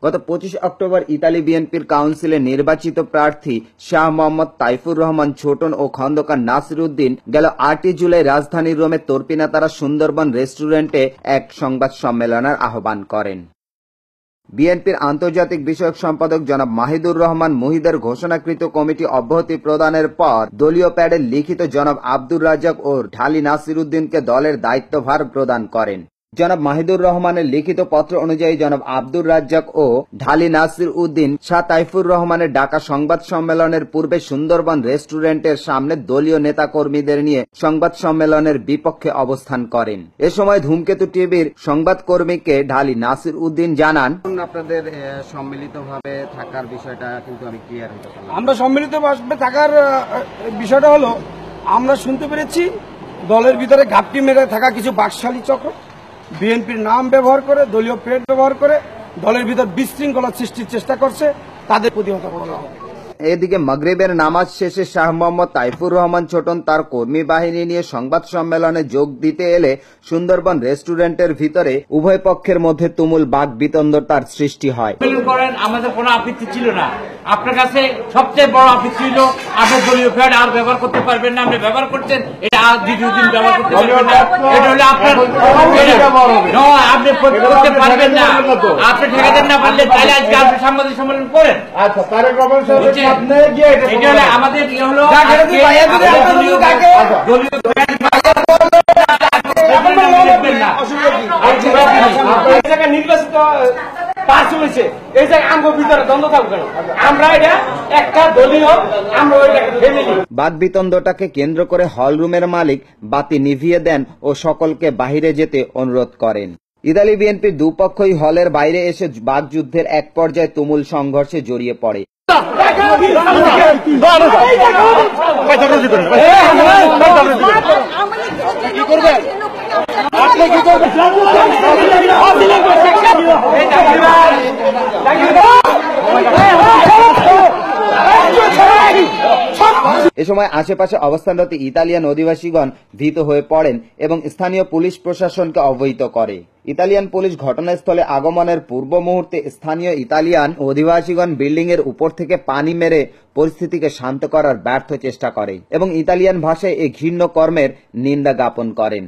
গত 25 October Italy বিএনপির কাউন্সিলে নির্বাচিত প্রার্থী শাহ মোহাম্মদ তাইফুর রহমান ছোটন ও খন্দকার নাসির উদ্দিন গেল 8 জুলাই রাজধানীর রোমে তর্পিনাতারা সুন্দরবন রেস্টুরেন্টে এক সংবাদ সম্মেলনের আহ্বান করেন। বিএনপির আন্তর্জাতিক বিষয়ক সম্পাদক জনাব মাহিদুর রহমান মুহিদের ঘোষণাকৃত কমিটি অব্যাহতি প্রদানের পর দলীয় প্যাডে লিখিত জনাব আব্দুর রাজ্জাক ও ঢালি নাসির উদ্দিনকে দলের দায়িত্বভার প্রদান করেন। জনাব মাহিদুর রহমানের লিখিত পত্র অনুযায়ী জনাব আব্দুর রাজ্জাক ও ঢালি নাসির উদ্দিন শাহ তাইফুর রহমানের ডাকা সংবাদ সম্মেলনের পূর্বে সুন্দরবন রেস্টুরেন্টের সামনে দলীয় নেতাকর্মীদের নিয়ে সংবাদ সম্মেলনের বিপক্ষে অবস্থান করেন। এ সময় ধূমকেতু টিভির সংবাদকর্মীকে ঢালি নাসির উদ্দিন জানান, আপনাদের সম্মিলিতভাবে থাকার বিষয়টা কিন্তু আমি ক্লিয়ার হতে পারলাম। আমরা সম্মিলিতভাবে থাকার বিষয়টা হলো, আমরা শুনতে পেরেছি দলের ভিতরে ঘাপটি মেরে থাকা কিছু বাকশালী চক্র বিএনপির নাম ব্যবহার করে, দলীয় পেড ব্যবহার করে দলের ভিতর বিশৃঙ্খলা সৃষ্টির চেষ্টা করছে, তাদের প্রতিহত করা হবে। এদিকে মাগরিবের নামাজ শেষে শাহ মোহাম্মদ তাইফুর রহমান ছোটন তার কর্মী বাহিনী নিয়ে সংবাদ সম্মেলনে যোগ দিতে এলে সুন্দরবন রেস্টুরেন্টের ভিতরে উভয় পক্ষের মধ্যে তুমুল বাকবিতণ্ডার সৃষ্টি হয়। আমাদের কোনো আপত্তি ছিল না, আপনার কাছে সবচেয়ে বড় আপত্তি ছিল আপনার দলীয় ফ্যাড আর ব্যবহার করতে পারবেন না, আপনি ব্যবহার করছেন, এটা আর দ্বিতীয় দিন ব্যবহার করতে পারবেন না, এটা হলে আপনার আপনি করতে পারবেন না, আপনি ঠেকাতে না পারলে তাহলে আজকে আপনি সাংবাদিক সম্মেলন করেন। আচ্ছা, এটা হলে আমাদের ইয়ে হলো নির্বাচিত পাস হয়েছে, এই জায়গায় আমার ভিতরে দ্বন্দ্ব থাকবে না, আমরা এটা একটা দলীয়, আমরা ফ্যামিলি। বাকবিতণ্ডাকে কেন্দ্র করে হলরুমের মালিক বাতি নিভিয়ে দেন ও সকলকে বাহিরে যেতে অনুরোধ করেন। ইতালি বিএনপির দুপক্ষই হলের বাইরে এসে বাকযুদ্ধের এক পর্যায়ে তুমুল সংঘর্ষে জড়িয়ে পড়ে। এ সময় আশেপাশে অবস্থানরত ইতালিয়ান অধিবাসীগণ ভীত হয়ে পড়েন এবং স্থানীয় পুলিশ প্রশাসনকে অবহিত করে। ইতালিয়ান পুলিশ ঘটনাস্থলে আগমনের পূর্ব মুহূর্তে স্থানীয় ইতালিয়ান অধিবাসীগণ বিল্ডিং এর উপর থেকে পানি মেরে পরিস্থিতিকে শান্ত করার ব্যর্থ চেষ্টা করে এবং ইতালিয়ান ভাষায় এই ঘৃণ্য কর্মের নিন্দা জ্ঞাপন করেন।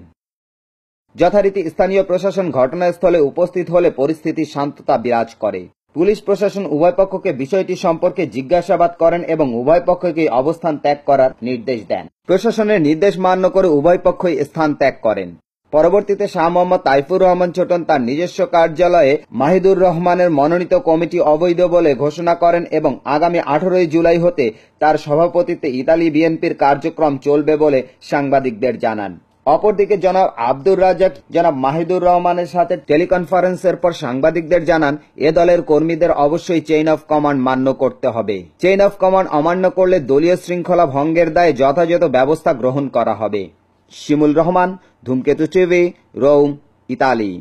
যথারীতি স্থানীয় প্রশাসন ঘটনাস্থলে উপস্থিত হলে পরিস্থিতি শান্ততা বিরাজ করে। পুলিশ প্রশাসন উভয় পক্ষকে বিষয়টি সম্পর্কে জিজ্ঞাসাবাদ করেন এবং উভয় পক্ষকে অবস্থান ত্যাগ করার নির্দেশ দেন। প্রশাসনের নির্দেশ মান্য করে উভয় পক্ষই স্থান ত্যাগ করেন। পরবর্তীতে শাহ মোহাম্মদ তাইফুর রহমান ছোটন তার নিজস্ব কার্যালয়ে মাহিদুর রহমানের মনোনীত কমিটি অবৈধ বলে ঘোষণা করেন এবং আগামী 18 জুলাই হতে তার সভাপতিত্বে ইতালি বিএনপির কার্যক্রম চলবে বলে সাংবাদিকদের জানান। অপরদিকে জনাব আব্দুর রাজ্জাক জনাব মাহিদুর রহমানের সাথে টেলিকনফারেন্সের পর সাংবাদিকদের জানান, এ দলের কর্মীদের অবশ্যই চেইন অফ কমান্ড মান্য করতে হবে। চেইন অফ কমান্ড অমান্য করলে দলীয় শৃঙ্খলা ভঙ্গের দায়ে যথাযথ ব্যবস্থা গ্রহণ করা হবে। শিমুল রহমান, ধূমকেতু টিভি, রোম, ইতালি।